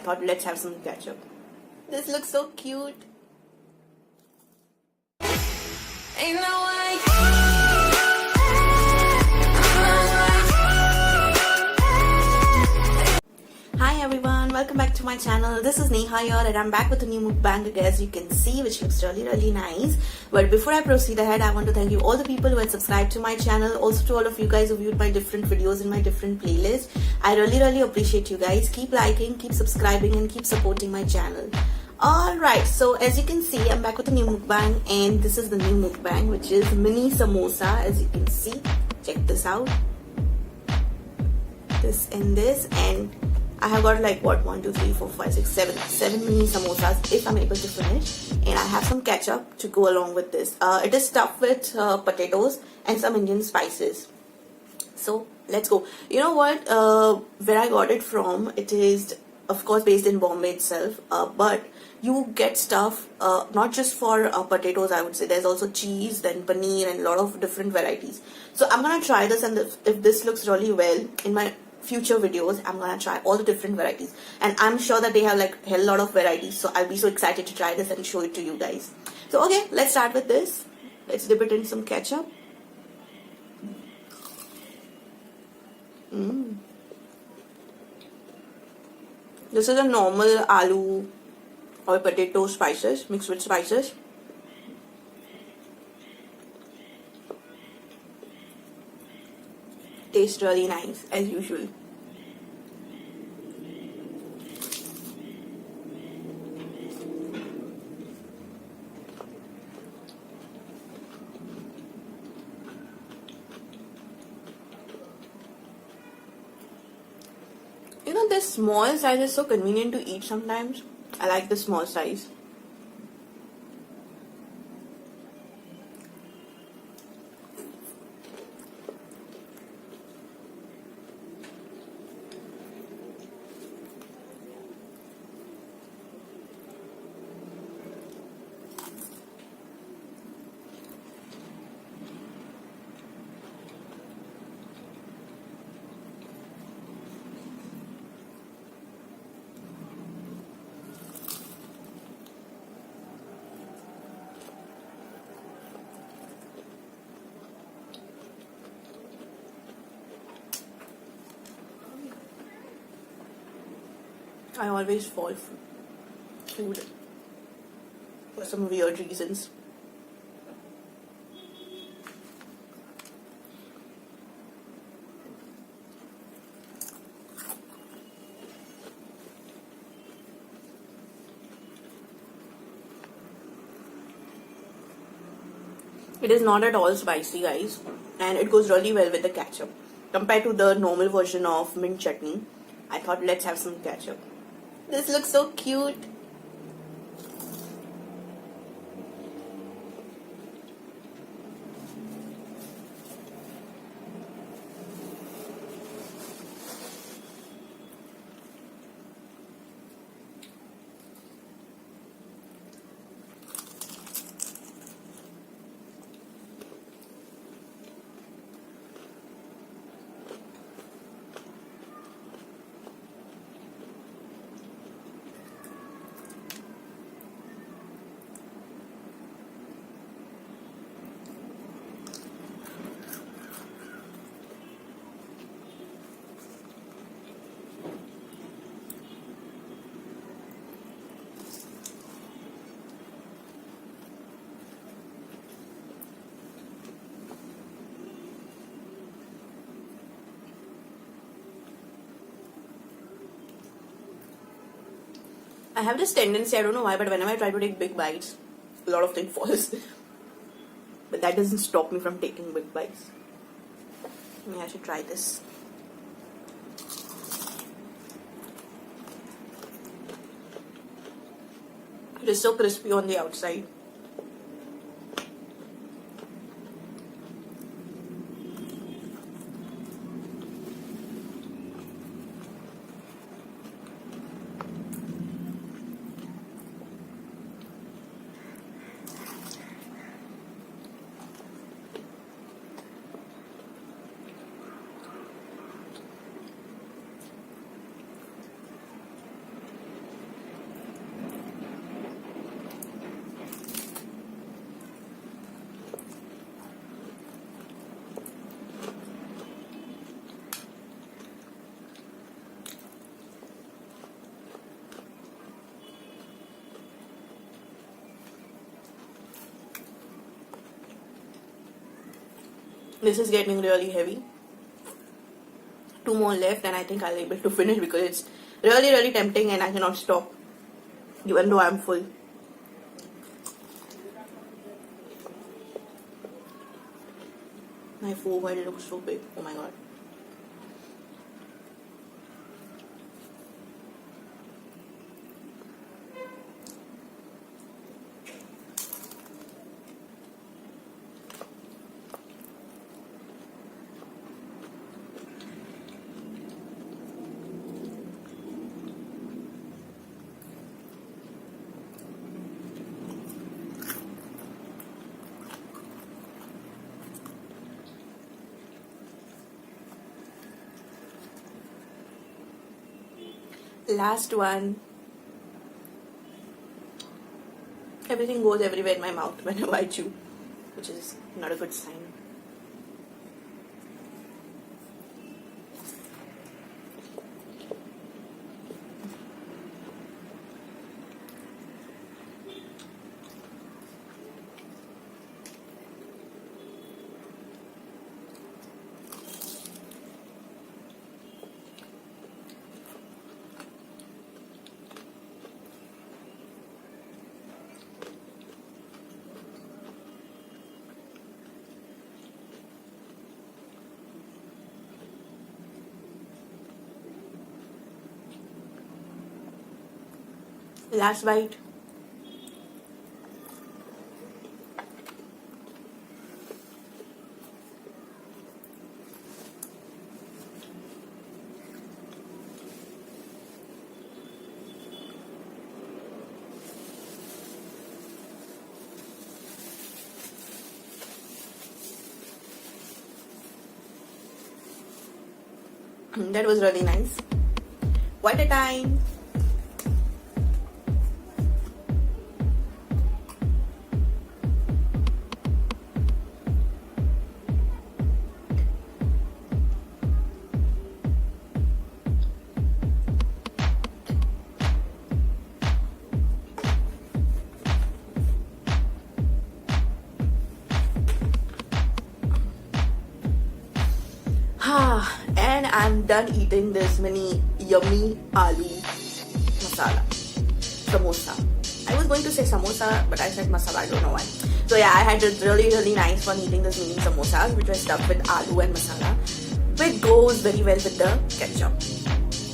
thought let's have some ketchup. This looks so cute. Ain't no way. Hi everyone, welcome back to my channel. This is Neha here and I'm back with a new mukbang, as you can see, which looks really nice. But before I proceed ahead, I want to thank you all the people who had subscribed to my channel, also to all of you guys who viewed my different videos in my different playlists. I really appreciate you guys. Keep liking, keep subscribing and keep supporting my channel. Alright, so as you can see, I'm back with a new mukbang, and this is the new mukbang, which is mini samosa. As you can see, check this out. This and this, and I have got like what 1, 2, 3, 4, 5, 6, 7 mini samosas if I'm able to finish, and I have some ketchup to go along with this. It is stuffed with potatoes and some Indian spices. So let's go. You know what? Where I got it from, it is of course based in Bombay itself, but you get stuff not just for potatoes. I would say there's also cheese, then paneer, and a lot of different varieties. So I'm gonna try this, and if this looks really well in my future videos, I'm gonna try all the different varieties, and I'm sure that they have like a hell lot of varieties, so I'll be so excited to try this and show it to you guys. So okay, let's start with this. Let's dip it in some ketchup. This is a normal aloo or potato spices mixed with spices. Tastes really nice as usual. You know, this small size is so convenient to eat sometimes. I like the small size. I always fall for food for some weird reasons. It is not at all spicy, guys, and it goes really well with the ketchup. Compared to the normal version of mint chutney, I thought let's have some ketchup. This looks so cute. I have this tendency, I don't know why, but whenever I try to take big bites, a lot of things falls. But that doesn't stop me from taking big bites. Maybe I should try this. It is so crispy on the outside. This is getting really heavy. 2 more left and I think I'll be able to finish because it's really tempting and I cannot stop even though I'm full. My forehead looks so big. Oh my god. Last one. Everything goes everywhere in my mouth whenever I chew, which is not a good sign. Last bite. That was really nice. What a time. And I'm done eating this mini yummy aloo masala samosa. I was going to say samosa, but I said masala, I don't know why. So yeah, I had a really nice fun eating this mini samosas, which were stuffed with aloo and masala, which goes very well with the ketchup.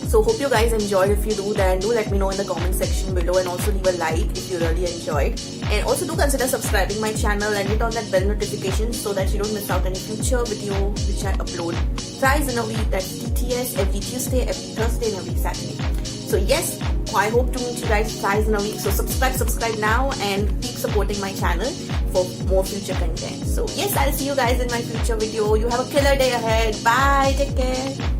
So hope you guys enjoyed. If you do, then do let me know in the comment section below, and also leave a like if you really enjoyed. And also do consider subscribing my channel and hit on that bell notification so that you don't miss out any future video which I upload thrice in a week. That's TTS every Tuesday, every Thursday, and every Saturday. So yes, I hope to meet you guys thrice in a week. So subscribe now and keep supporting my channel for more future content. So yes, I'll see you guys in my future video. You have a killer day ahead. Bye. Take care.